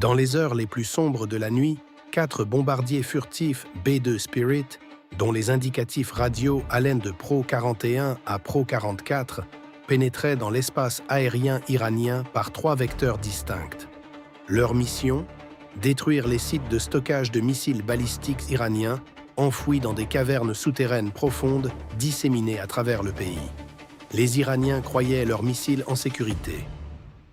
Dans les heures les plus sombres de la nuit, 4 bombardiers furtifs B-2 Spirit, dont les indicatifs radio allaient de Pro 41 à Pro 44, pénétraient dans l'espace aérien iranien par 3 vecteurs distincts. Leur mission ? Détruire les sites de stockage de missiles balistiques iraniens enfouis dans des cavernes souterraines profondes disséminées à travers le pays. Les Iraniens croyaient leurs missiles en sécurité.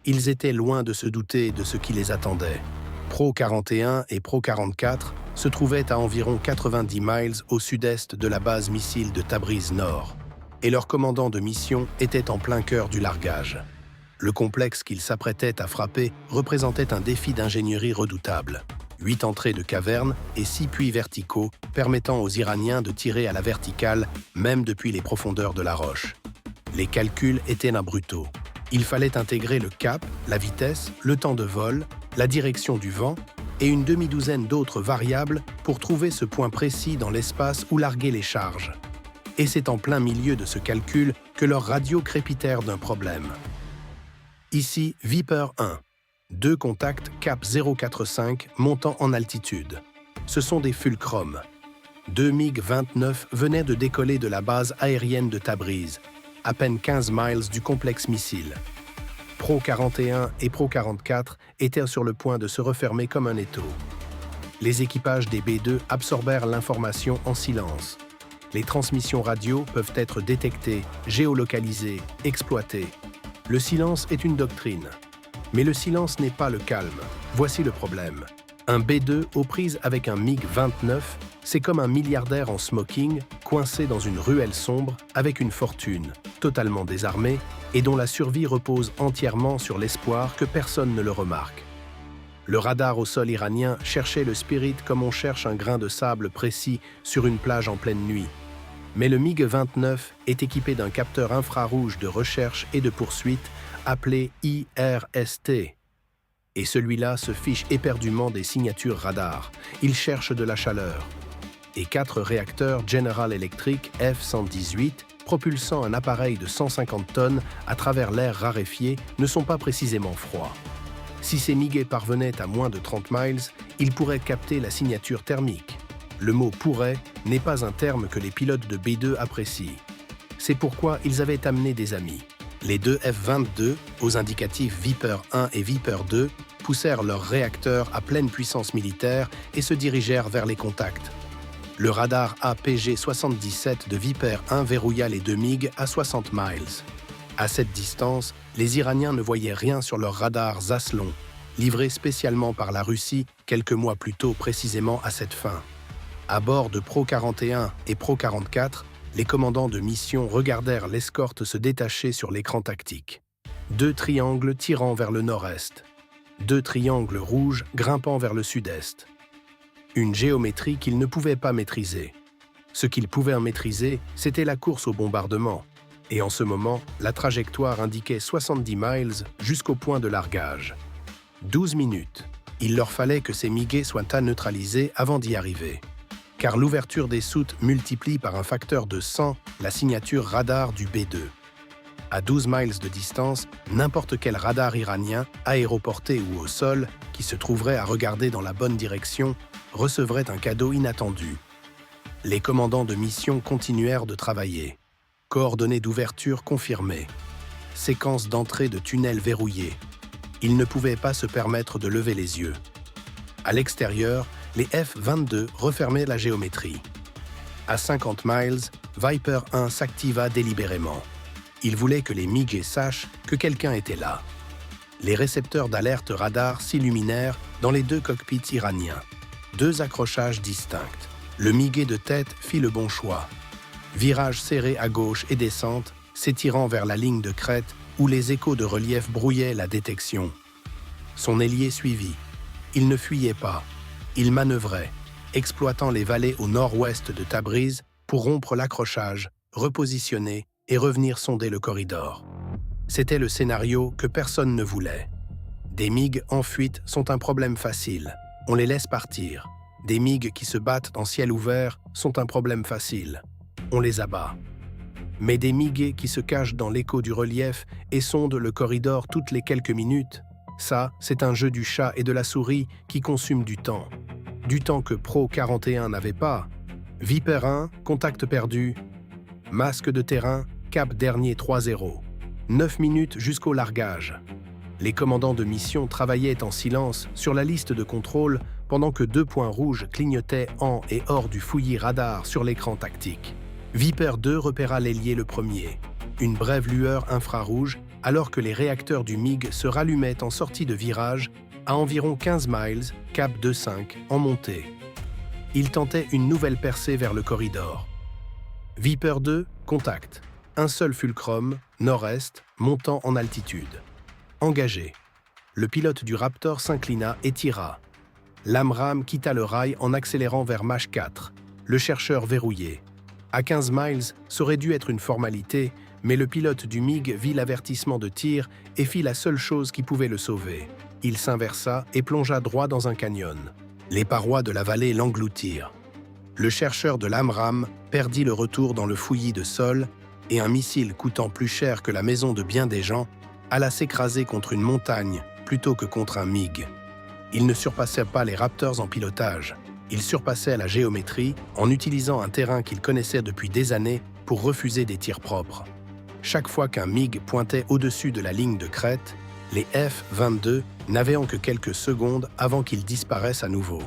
Ils étaient loin de se douter de ce qui les attendait. Pro 41 et Pro 44 se trouvaient à environ 90 miles au sud-est de la base missile de Tabriz Nord, et leur commandant de mission était en plein cœur du largage. Le complexe qu'ils s'apprêtaient à frapper représentait un défi d'ingénierie redoutable. 8 entrées de cavernes et 6 puits verticaux permettant aux Iraniens de tirer à la verticale, même depuis les profondeurs de la roche. Les calculs étaient brutaux. Il fallait intégrer le cap, la vitesse, le temps de vol, la direction du vent et une demi-douzaine d'autres variables pour trouver ce point précis dans l'espace où larguer les charges. Et c'est en plein milieu de ce calcul que leurs radios crépitèrent d'un problème. Ici, Viper 1. 2 contacts cap 045 montant en altitude. Ce sont des fulcrums. 2 MiG-29 venaient de décoller de la base aérienne de Tabriz, à peine 15 miles du complexe missile. Pro 41 et Pro 44 étaient sur le point de se refermer comme un étau. Les équipages des B-2 absorbèrent l'information en silence. Les transmissions radio peuvent être détectées, géolocalisées, exploitées. Le silence est une doctrine. Mais le silence n'est pas le calme. Voici le problème. Un B-2 aux prises avec un MiG-29, c'est comme un milliardaire en smoking, coincé dans une ruelle sombre, avec une fortune, totalement désarmé, et dont la survie repose entièrement sur l'espoir que personne ne le remarque. Le radar au sol iranien cherchait le Spirit comme on cherche un grain de sable précis sur une plage en pleine nuit. Mais le MiG-29 est équipé d'un capteur infrarouge de recherche et de poursuite appelé IRST. Et celui-là se fiche éperdument des signatures radar. Il cherche de la chaleur. Et 4 réacteurs General Electric F-118, propulsant un appareil de 150 tonnes à travers l'air raréfié, ne sont pas précisément froids. Si ces MiG parvenaient à moins de 30 miles, ils pourraient capter la signature thermique. Le mot « pourrait » n'est pas un terme que les pilotes de B-2 apprécient. C'est pourquoi ils avaient amené des amis. Les 2 F-22, aux indicatifs Viper 1 et Viper 2, poussèrent leurs réacteurs à pleine puissance militaire et se dirigèrent vers les contacts. Le radar APG-77 de Viper 1 verrouilla les 2 MiG à 60 miles. À cette distance, les Iraniens ne voyaient rien sur leur radar Zaslon, livré spécialement par la Russie quelques mois plus tôt précisément à cette fin. À bord de Pro 41 et Pro 44, les commandants de mission regardèrent l'escorte se détacher sur l'écran tactique. 2 triangles tirant vers le nord-est. 2 triangles rouges grimpant vers le sud-est. Une géométrie qu'ils ne pouvaient pas maîtriser. Ce qu'ils pouvaient maîtriser, c'était la course au bombardement. Et en ce moment, la trajectoire indiquait 70 miles jusqu'au point de largage. 12 minutes. Il leur fallait que ces MiG soient neutralisés avant d'y arriver. Car l'ouverture des soutes multiplie par un facteur de 100 la signature radar du B-2. À 12 miles de distance, n'importe quel radar iranien, aéroporté ou au sol, qui se trouverait à regarder dans la bonne direction, recevrait un cadeau inattendu. Les commandants de mission continuèrent de travailler. Coordonnées d'ouverture confirmées. Séquence d'entrée de tunnels verrouillés. Ils ne pouvaient pas se permettre de lever les yeux. À l'extérieur, les F-22 refermaient la géométrie. À 50 miles, Viper 1 s'activa délibérément. Il voulait que les MiG sachent que quelqu'un était là. Les récepteurs d'alerte radar s'illuminèrent dans les 2 cockpits iraniens. 2 accrochages distincts. Le MiG de tête fit le bon choix. Virage serré à gauche et descente, s'étirant vers la ligne de crête où les échos de relief brouillaient la détection. Son ailier suivit. Il ne fuyait pas. Il manœuvrait, exploitant les vallées au nord-ouest de Tabriz pour rompre l'accrochage, repositionner et revenir sonder le corridor. C'était le scénario que personne ne voulait. Des MiG en fuite sont un problème facile. On les laisse partir. Des MiG qui se battent en ciel ouvert sont un problème facile. On les abat. Mais des MiG qui se cachent dans l'écho du relief et sondent le corridor toutes les quelques minutes, Ça, c'est un jeu du chat et de la souris qui consume du temps. Du temps que Pro 41 n'avait pas. Viper 1, contact perdu. Masque de terrain, cap dernier 3-0. 9 minutes jusqu'au largage. Les commandants de mission travaillaient en silence sur la liste de contrôle pendant que 2 points rouges clignotaient en et hors du fouillis radar sur l'écran tactique. Viper 2 repéra l'ailier le premier. Une brève lueur infrarouge alors que les réacteurs du MiG se rallumaient en sortie de virage à environ 15 miles, cap 2-5, en montée. Il tentait une nouvelle percée vers le corridor. Viper 2, contact. Un seul fulcrum, nord-est, montant en altitude. Engagé. Le pilote du Raptor s'inclina et tira. L'AMRAAM quitta le rail en accélérant vers Mach 4, le chercheur verrouillé. À 15 miles, ça aurait dû être une formalité, mais le pilote du MiG vit l'avertissement de tir et fit la seule chose qui pouvait le sauver. Il s'inversa et plongea droit dans un canyon. Les parois de la vallée l'engloutirent. Le chercheur de l'AMRAAM perdit le retour dans le fouillis de sol et un missile coûtant plus cher que la maison de bien des gens alla s'écraser contre une montagne plutôt que contre un MiG. Il ne surpassait pas les Raptors en pilotage. Il surpassait la géométrie en utilisant un terrain qu'il connaissait depuis des années pour refuser des tirs propres. Chaque fois qu'un MiG pointait au-dessus de la ligne de crête, les F-22 n'avaient que quelques secondes avant qu'ils disparaissent à nouveau.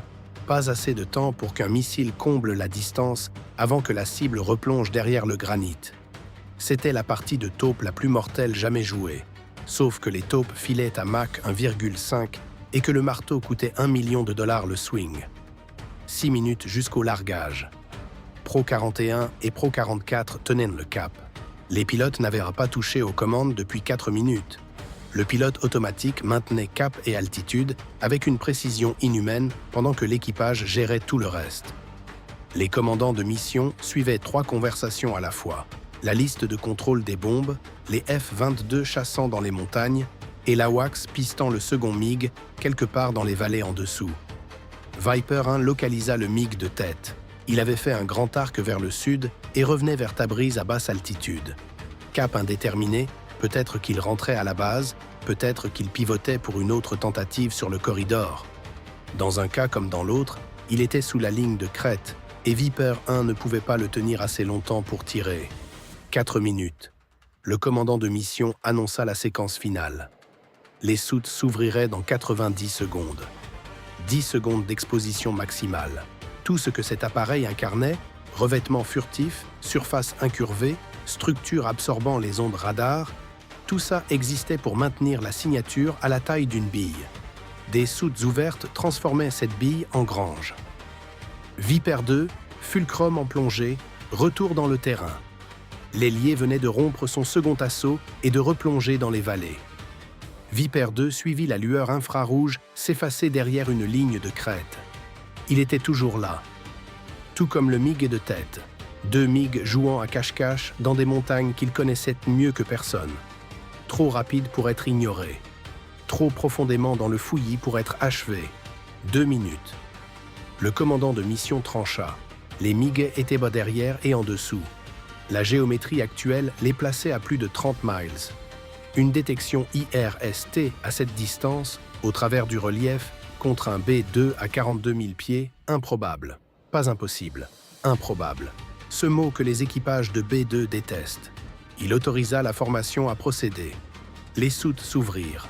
Pas assez de temps pour qu'un missile comble la distance avant que la cible replonge derrière le granit. C'était la partie de taupe la plus mortelle jamais jouée, sauf que les taupes filaient à Mach 1,5 et que le marteau coûtait $1 million le swing. 6 minutes jusqu'au largage. Pro 41 et Pro 44 tenaient le cap. Les pilotes n'avaient pas touché aux commandes depuis 4 minutes. Le pilote automatique maintenait cap et altitude avec une précision inhumaine pendant que l'équipage gérait tout le reste. Les commandants de mission suivaient 3 conversations à la fois. La liste de contrôle des bombes, les F-22 chassant dans les montagnes et l'AWACS pistant le second MiG quelque part dans les vallées en dessous. Viper 1 localisa le MiG de tête. Il avait fait un grand arc vers le sud et revenait vers Tabriz à basse altitude. Cap indéterminé, peut-être qu'il rentrait à la base, peut-être qu'il pivotait pour une autre tentative sur le corridor. Dans un cas comme dans l'autre, il était sous la ligne de crête et Viper 1 ne pouvait pas le tenir assez longtemps pour tirer. 4 minutes. Le commandant de mission annonça la séquence finale. Les soutes s'ouvriraient dans 90 secondes. 10 secondes d'exposition maximale. Tout ce que cet appareil incarnait, revêtement furtif, surface incurvée, structure absorbant les ondes radar, tout ça existait pour maintenir la signature à la taille d'une bille. Des soutes ouvertes transformaient cette bille en grange. Viper 2, fulcrum en plongée, retour dans le terrain. L'ailier venait de rompre son second assaut et de replonger dans les vallées. Viper 2 suivit la lueur infrarouge s'effacer derrière une ligne de crête. Il était toujours là. Tout comme le MiG de tête. 2 MiG jouant à cache-cache dans des montagnes qu'ils connaissaient mieux que personne. Trop rapide pour être ignoré. Trop profondément dans le fouillis pour être achevé. 2 minutes. Le commandant de mission trancha. Les MiG étaient bas derrière et en dessous. La géométrie actuelle les plaçait à plus de 30 miles. Une détection IRST à cette distance, au travers du relief, contre un B2 à 42 000 pieds, improbable. Pas impossible, improbable. Ce mot que les équipages de B2 détestent. Il autorisa la formation à procéder. Les soutes s'ouvrirent.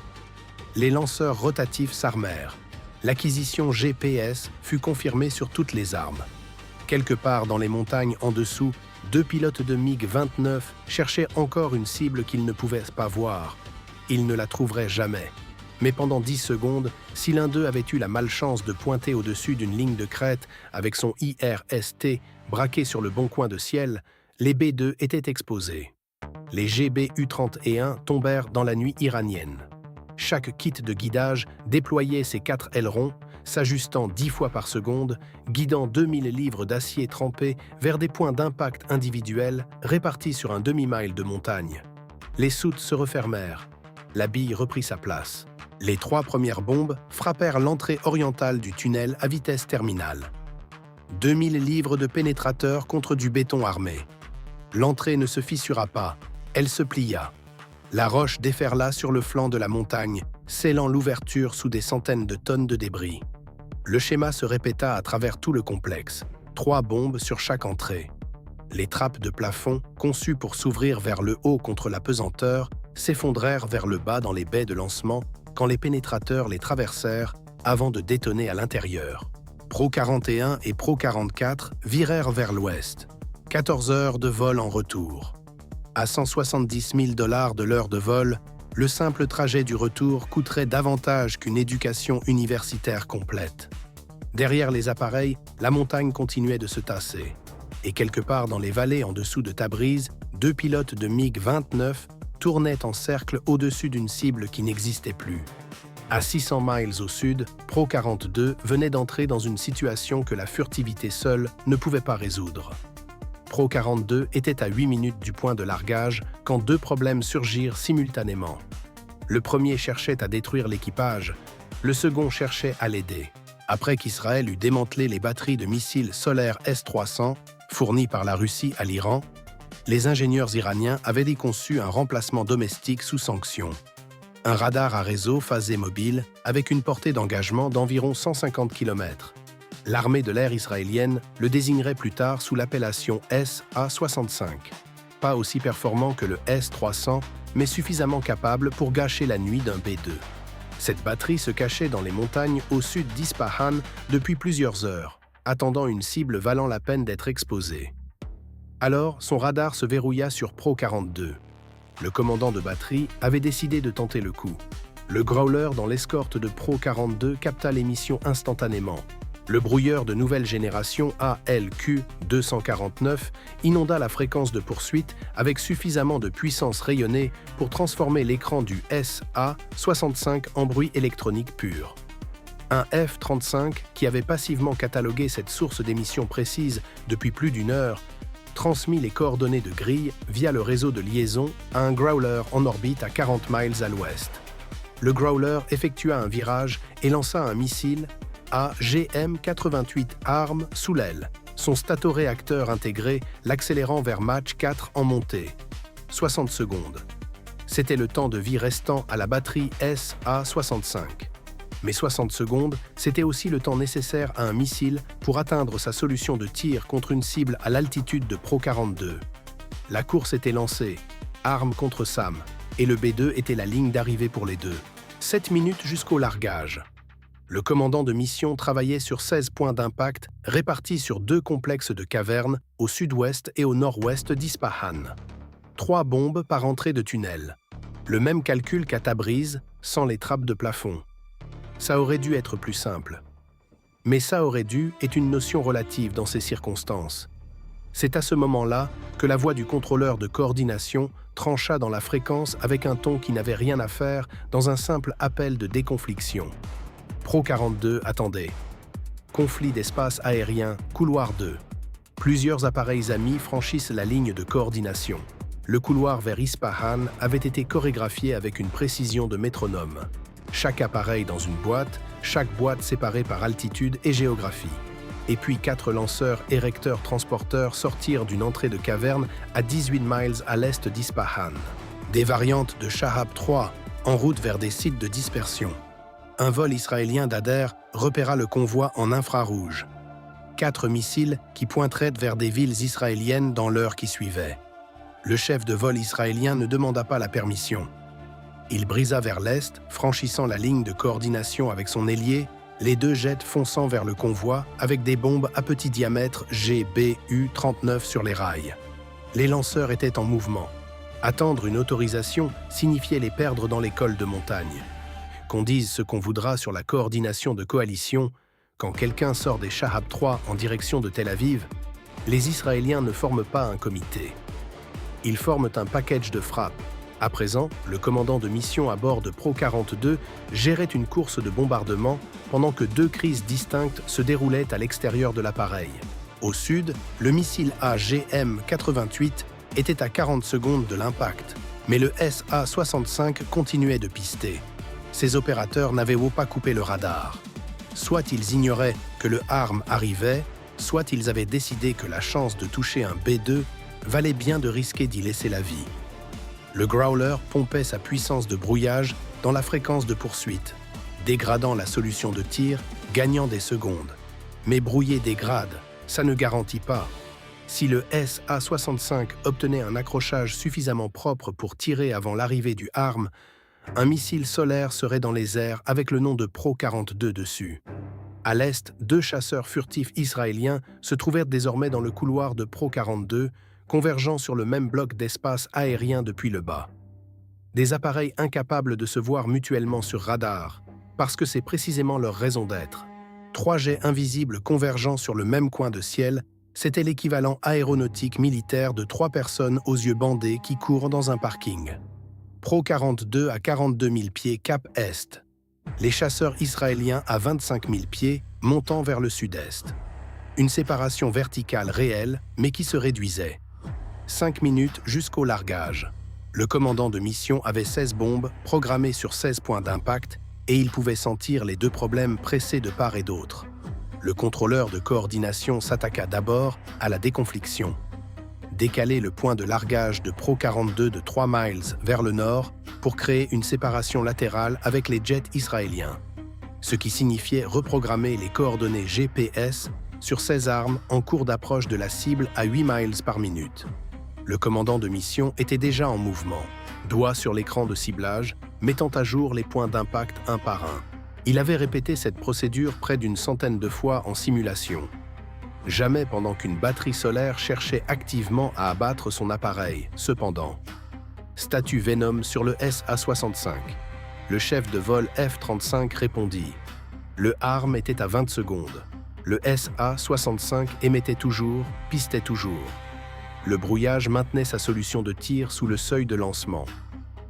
Les lanceurs rotatifs s'armèrent. L'acquisition GPS fut confirmée sur toutes les armes. Quelque part dans les montagnes en dessous, 2 pilotes de MiG-29 cherchaient encore une cible qu'ils ne pouvaient pas voir. Ils ne la trouveraient jamais. Mais pendant 10 secondes, si l'un d'eux avait eu la malchance de pointer au-dessus d'une ligne de crête avec son IRST braqué sur le bon coin de ciel, les B2 étaient exposés. Les GBU-31 tombèrent dans la nuit iranienne. Chaque kit de guidage déployait ses 4 ailerons, s'ajustant 10 fois par seconde, guidant 2000 livres d'acier trempé vers des points d'impact individuels répartis sur un demi-mile de montagne. Les soutes se refermèrent. La bille reprit sa place. Les 3 premières bombes frappèrent l'entrée orientale du tunnel à vitesse terminale. 2000 livres de pénétrateurs contre du béton armé. L'entrée ne se fissura pas, elle se plia. La roche déferla sur le flanc de la montagne, scellant l'ouverture sous des centaines de tonnes de débris. Le schéma se répéta à travers tout le complexe, 3 bombes sur chaque entrée. Les trappes de plafond, conçues pour s'ouvrir vers le haut contre la pesanteur, s'effondrèrent vers le bas dans les baies de lancement quand les pénétrateurs les traversèrent avant de détonner à l'intérieur. Pro 41 et Pro 44 virèrent vers l'ouest. 14 heures de vol en retour. À 170 000 $ de l'heure de vol, le simple trajet du retour coûterait davantage qu'une éducation universitaire complète. Derrière les appareils, la montagne continuait de se tasser. Et quelque part dans les vallées en dessous de Tabriz, 2 pilotes de MiG-29 tournaient en cercle au-dessus d'une cible qui n'existait plus. À 600 miles au sud, Pro 42 venait d'entrer dans une situation que la furtivité seule ne pouvait pas résoudre. Pro 42 était à 8 minutes du point de largage quand 2 problèmes surgirent simultanément. Le premier cherchait à détruire l'équipage, le second cherchait à l'aider. Après qu'Israël eut démantelé les batteries de missiles solaires S-300 fournies par la Russie à l'Iran, les ingénieurs iraniens avaient déconçu un remplacement domestique sous sanction. Un radar à réseau phasé mobile avec une portée d'engagement d'environ 150 km. L'armée de l'air israélienne le désignerait plus tard sous l'appellation SA-65. Pas aussi performant que le S-300, mais suffisamment capable pour gâcher la nuit d'un B-2. Cette batterie se cachait dans les montagnes au sud d'Ispahan depuis plusieurs heures, attendant une cible valant la peine d'être exposée. Alors, son radar se verrouilla sur Pro 42. Le commandant de batterie avait décidé de tenter le coup. Le Growler dans l'escorte de Pro 42 capta l'émission instantanément. Le brouilleur de nouvelle génération ALQ-249 inonda la fréquence de poursuite avec suffisamment de puissance rayonnée pour transformer l'écran du SA-65 en bruit électronique pur. Un F-35, qui avait passivement catalogué cette source d'émission précise depuis plus d'une heure, transmit les coordonnées de grille via le réseau de liaison à un Growler en orbite à 40 miles à l'ouest. Le Growler effectua un virage et lança un missile AGM-88 ARM sous l'aile, son statoréacteur intégré l'accélérant vers Mach 4 en montée. 60 secondes. C'était le temps de vie restant à la batterie SA-65. Mais 60 secondes, c'était aussi le temps nécessaire à un missile pour atteindre sa solution de tir contre une cible à l'altitude de Pro 42. La course était lancée, ARM contre SAM, et le B2 était la ligne d'arrivée pour les deux. 7 minutes jusqu'au largage. Le commandant de mission travaillait sur 16 points d'impact répartis sur 2 complexes de cavernes au sud-ouest et au nord-ouest d'Ispahan. 3 bombes par entrée de tunnel. Le même calcul qu'à Tabriz, sans les trappes de plafond. Ça aurait dû être plus simple. Mais ça aurait dû est une notion relative dans ces circonstances. C'est à ce moment-là que la voix du contrôleur de coordination trancha dans la fréquence avec un ton qui n'avait rien à faire dans un simple appel de déconfliction. Pro 42 attendait. Conflit d'espace aérien, couloir 2. Plusieurs appareils amis franchissent la ligne de coordination. Le couloir vers Ispahan avait été chorégraphié avec une précision de métronome. Chaque appareil dans une boîte, chaque boîte séparée par altitude et géographie. Et puis 4 lanceurs érecteurs transporteurs sortirent d'une entrée de caverne à 18 miles à l'est d'Ispahan. Des variantes de Shahab 3 en route vers des sites de dispersion. Un vol israélien d'Ader repéra le convoi en infrarouge. 4 missiles qui pointeraient vers des villes israéliennes dans l'heure qui suivait. Le chef de vol israélien ne demanda pas la permission. Il brisa vers l'est, franchissant la ligne de coordination avec son ailier, les 2 jets fonçant vers le convoi avec des bombes à petit diamètre GBU-39 sur les rails. Les lanceurs étaient en mouvement. Attendre une autorisation signifiait les perdre dans les cols de montagne. Qu'on dise ce qu'on voudra sur la coordination de coalition, quand quelqu'un sort des Shahab 3 en direction de Tel Aviv, les Israéliens ne forment pas un comité. Ils forment un package de frappe. À présent, le commandant de mission à bord de Pro 42 gérait une course de bombardement pendant que 2 crises distinctes se déroulaient à l'extérieur de l'appareil. Au sud, le missile AGM-88 était à 40 secondes de l'impact, mais le SA-65 continuait de pister. Ces opérateurs n'avaient pas coupé le radar. Soit ils ignoraient que le ARM arrivait, soit ils avaient décidé que la chance de toucher un B2 valait bien de risquer d'y laisser la vie. Le Growler pompait sa puissance de brouillage dans la fréquence de poursuite, dégradant la solution de tir, gagnant des secondes. Mais brouiller dégrade, ça ne garantit pas. Si le SA-65 obtenait un accrochage suffisamment propre pour tirer avant l'arrivée du HARM, un missile solaire serait dans les airs avec le nom de Pro-42 dessus. À l'est, 2 chasseurs furtifs israéliens se trouvèrent désormais dans le couloir de Pro-42, convergeant sur le même bloc d'espace aérien depuis le bas. Des appareils incapables de se voir mutuellement sur radar, parce que c'est précisément leur raison d'être. 3 jets invisibles convergeant sur le même coin de ciel, c'était l'équivalent aéronautique militaire de 3 personnes aux yeux bandés qui courent dans un parking. Pro-42 à 42 000 pieds cap Est. Les chasseurs israéliens à 25 000 pieds, montant vers le sud-est. Une séparation verticale réelle, mais qui se réduisait. 5 minutes jusqu'au largage. Le commandant de mission avait 16 bombes programmées sur 16 points d'impact et il pouvait sentir les 2 problèmes pressés de part et d'autre. Le contrôleur de coordination s'attaqua d'abord à la déconfliction. Décaler le point de largage de Pro-42 de 3 miles vers le nord pour créer une séparation latérale avec les jets israéliens, ce qui signifiait reprogrammer les coordonnées GPS sur 16 armes en cours d'approche de la cible à 8 miles par minute. Le commandant de mission était déjà en mouvement, doigt sur l'écran de ciblage, mettant à jour les points d'impact un par un. Il avait répété cette procédure près d'une centaine de fois en simulation. Jamais pendant qu'une batterie solaire cherchait activement à abattre son appareil, cependant. Statut Venom sur le SA-65. Le chef de vol F-35 répondit. Le HARM était à 20 secondes. Le SA-65 émettait toujours, pistait toujours. Le brouillage maintenait sa solution de tir sous le seuil de lancement.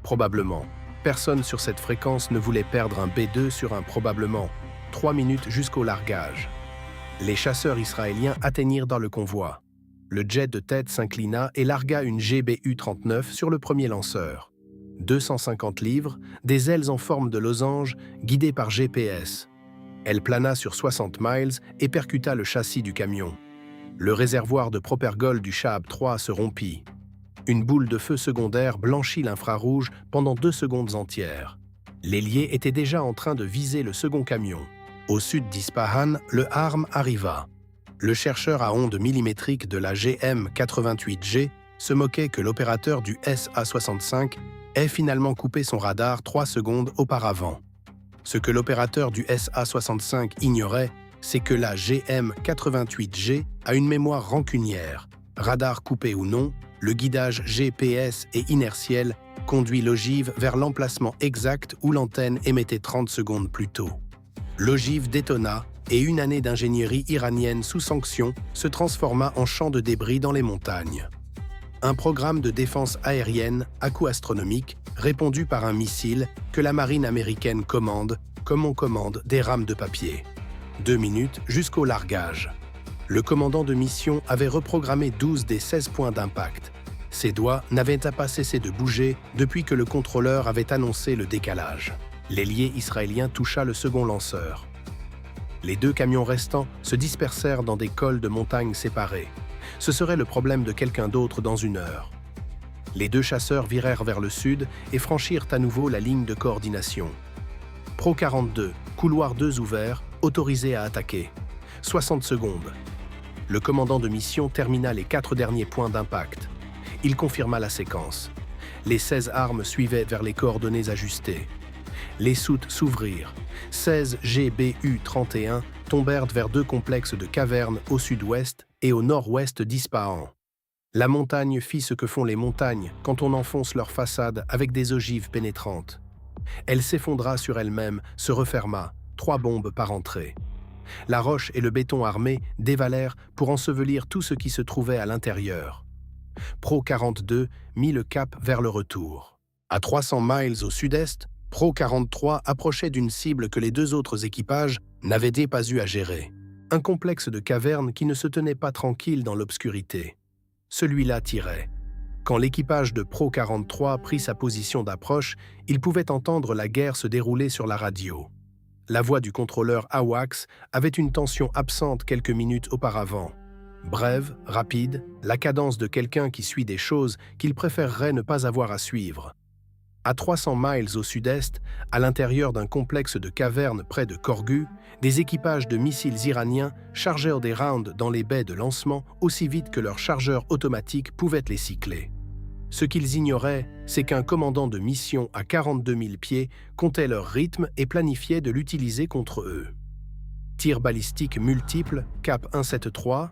Probablement. Personne sur cette fréquence ne voulait perdre un B-2 sur un probablement. 3 minutes jusqu'au largage. Les chasseurs israéliens atteignirent dans le convoi. Le jet de tête s'inclina et largua une GBU-39 sur le premier lanceur. 250 livres, des ailes en forme de losange, guidées par GPS. Elle plana sur 60 miles et percuta le châssis du camion. Le réservoir de propergol du Shahab 3 se rompit. Une boule de feu secondaire blanchit l'infrarouge pendant 2 secondes entières. L'ailier était déjà en train de viser le second camion. Au sud d'Ispahan, le HARM arriva. Le chercheur à ondes millimétriques de la GM-88G se moquait que l'opérateur du SA-65 ait finalement coupé son radar 3 secondes auparavant. Ce que l'opérateur du SA-65 ignorait, c'est que la GM-88G a une mémoire rancunière. Radar coupé ou non, le guidage GPS et inertiel conduit l'ogive vers l'emplacement exact où l'antenne émettait 30 secondes plus tôt. L'ogive détonna et une année d'ingénierie iranienne sous sanction se transforma en champ de débris dans les montagnes. Un programme de défense aérienne à coût astronomique, répondu par un missile que la marine américaine commande, comme on commande des rames de papier. 2 minutes jusqu'au largage. Le commandant de mission avait reprogrammé 12 des 16 points d'impact. Ses doigts n'avaient pas cessé de bouger depuis que le contrôleur avait annoncé le décalage. L'ailier israélien toucha le second lanceur. Les 2 camions restants se dispersèrent dans des cols de montagnes séparés. Ce serait le problème de quelqu'un d'autre dans 1 heure. Les 2 chasseurs virèrent vers le sud et franchirent à nouveau la ligne de coordination. Pro-42, couloir 2 ouvert, autorisé à attaquer. 60 secondes. Le commandant de mission termina les 4 derniers points d'impact. Il confirma la séquence. Les 16 armes suivaient vers les coordonnées ajustées. Les soutes s'ouvrirent. 16 GBU-31 tombèrent vers 2 complexes de cavernes au sud-ouest et au nord-ouest d'Ispahan. La montagne fit ce que font les montagnes quand on enfonce leur façade avec des ogives pénétrantes. Elle s'effondra sur elle-même, se referma, 3 bombes par entrée. La roche et le béton armé dévalèrent pour ensevelir tout ce qui se trouvait à l'intérieur. Pro-42 mit le cap vers le retour. À 300 miles au sud-est, Pro-43 approchait d'une cible que les 2 autres équipages n'avaient pas eu à gérer. Un complexe de cavernes qui ne se tenait pas tranquille dans l'obscurité. Celui-là tirait. Quand l'équipage de Pro-43 prit sa position d'approche, il pouvait entendre la guerre se dérouler sur la radio. La voix du contrôleur AWACS avait une tension absente quelques minutes auparavant. Brève, rapide, la cadence de quelqu'un qui suit des choses qu'il préférerait ne pas avoir à suivre. À 300 miles au sud-est, à l'intérieur d'un complexe de cavernes près de Corgu, des équipages de missiles iraniens chargèrent des rounds dans les baies de lancement aussi vite que leurs chargeurs automatiques pouvaient les cycler. Ce qu'ils ignoraient, c'est qu'un commandant de mission à 42 000 pieds comptait leur rythme et planifiait de l'utiliser contre eux. Tirs balistiques multiples, Cap 173,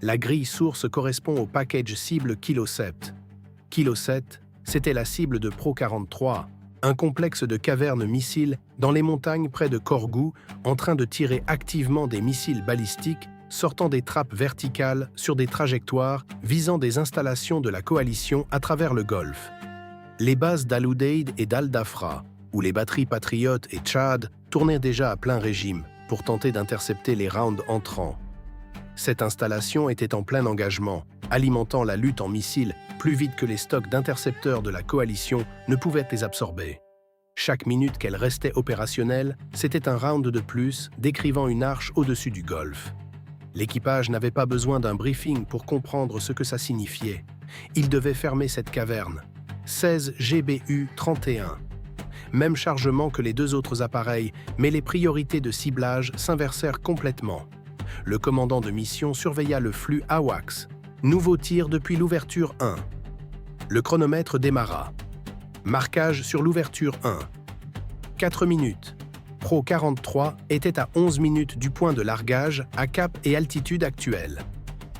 la grille source correspond au package cible Kilo 7. Kilo 7, c'était la cible de Pro 43, un complexe de cavernes missiles dans les montagnes près de Corgu, en train de tirer activement des missiles balistiques sortant des trappes verticales sur des trajectoires visant des installations de la coalition à travers le Golfe. Les bases d'Al-Udeid et d'Al-Dafra, où les batteries Patriot et Tchad tournaient déjà à plein régime pour tenter d'intercepter les rounds entrants. Cette installation était en plein engagement, alimentant la lutte en missiles plus vite que les stocks d'intercepteurs de la coalition ne pouvaient les absorber. Chaque minute qu'elle restait opérationnelle, c'était un round de plus décrivant une arche au-dessus du Golfe. L'équipage n'avait pas besoin d'un briefing pour comprendre ce que ça signifiait. Il devait fermer cette caverne. 16 GBU-31. Même chargement que les deux autres appareils, mais les priorités de ciblage s'inversèrent complètement. Le commandant de mission surveilla le flux AWACS. Nouveau tir depuis l'ouverture 1. Le chronomètre démarra. Marquage sur l'ouverture 1. 4 minutes. Pro 43 était à 11 minutes du point de largage à cap et altitude actuelle.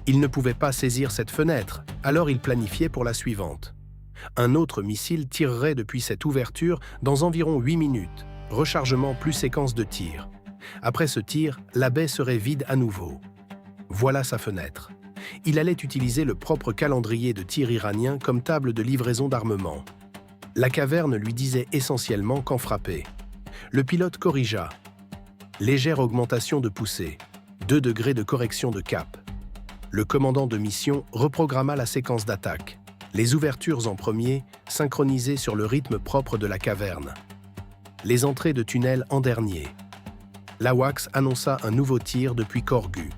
Il ne pouvait pas saisir cette fenêtre, alors il planifiait pour la suivante. Un autre missile tirerait depuis cette ouverture dans environ 8 minutes, rechargement plus séquence de tir. Après ce tir, la baie serait vide à nouveau. Voilà sa fenêtre. Il allait utiliser le propre calendrier de tir iranien comme table de livraison d'armement. La caverne lui disait essentiellement quand frapper. Le pilote corrigea. Légère augmentation de poussée, 2 degrés de correction de cap. Le commandant de mission reprogramma la séquence d'attaque. Les ouvertures en premier, synchronisées sur le rythme propre de la caverne. Les entrées de tunnel en dernier. L'AWACS annonça un nouveau tir depuis Corgu.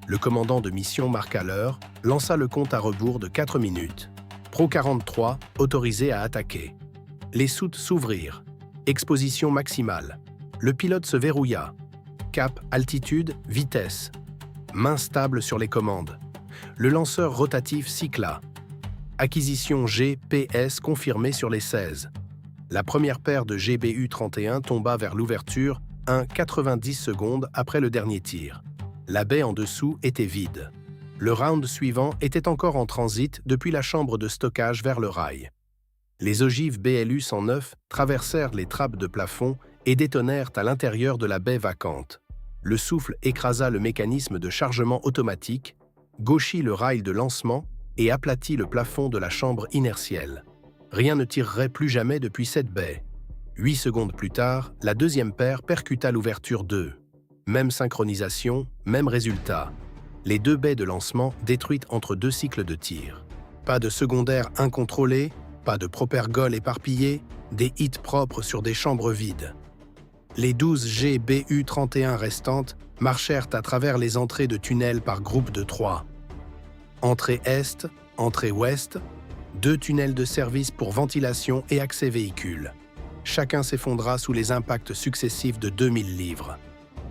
Le commandant de mission marqua l'heure, lança le compte à rebours de 4 minutes. Pro 43, autorisé à attaquer. Les soutes s'ouvrirent. Exposition maximale. Le pilote se verrouilla. Cap, altitude, vitesse. Main stable sur les commandes. Le lanceur rotatif cycla. Acquisition GPS confirmée sur les 16. La première paire de GBU-31 tomba vers l'ouverture, 90 secondes après le dernier tir. La baie en dessous était vide. Le round suivant était encore en transit depuis la chambre de stockage vers le rail. Les ogives BLU-109 traversèrent les trappes de plafond et détonèrent à l'intérieur de la baie vacante. Le souffle écrasa le mécanisme de chargement automatique, gauchit le rail de lancement et aplatit le plafond de la chambre inertielle. Rien ne tirerait plus jamais depuis cette baie. 8 secondes plus tard, la deuxième paire percuta l'ouverture 2. Même synchronisation, même résultat. Les 2 baies de lancement détruites entre 2 cycles de tir. Pas de secondaire incontrôlé, pas de propergol éparpillé, des hits propres sur des chambres vides. Les 12 GBU-31 restantes marchèrent à travers les entrées de tunnels par groupe de 3. Entrée est, entrée ouest, 2 tunnels de service pour ventilation et accès véhicule. Chacun s'effondra sous les impacts successifs de 2000 livres.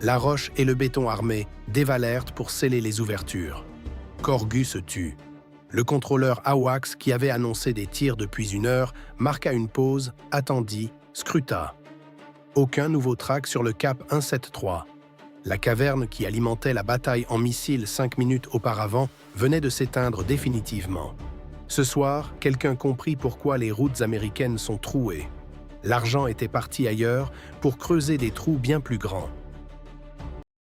La roche et le béton armé dévalèrent pour sceller les ouvertures. Corgu se tut. Le contrôleur AWACS, qui avait annoncé des tirs depuis 1 heure, marqua une pause, attendit, scruta. Aucun nouveau track sur le cap 173. La caverne qui alimentait la bataille en missiles 5 minutes auparavant venait de s'éteindre définitivement. Ce soir, quelqu'un comprit pourquoi les routes américaines sont trouées. L'argent était parti ailleurs pour creuser des trous bien plus grands.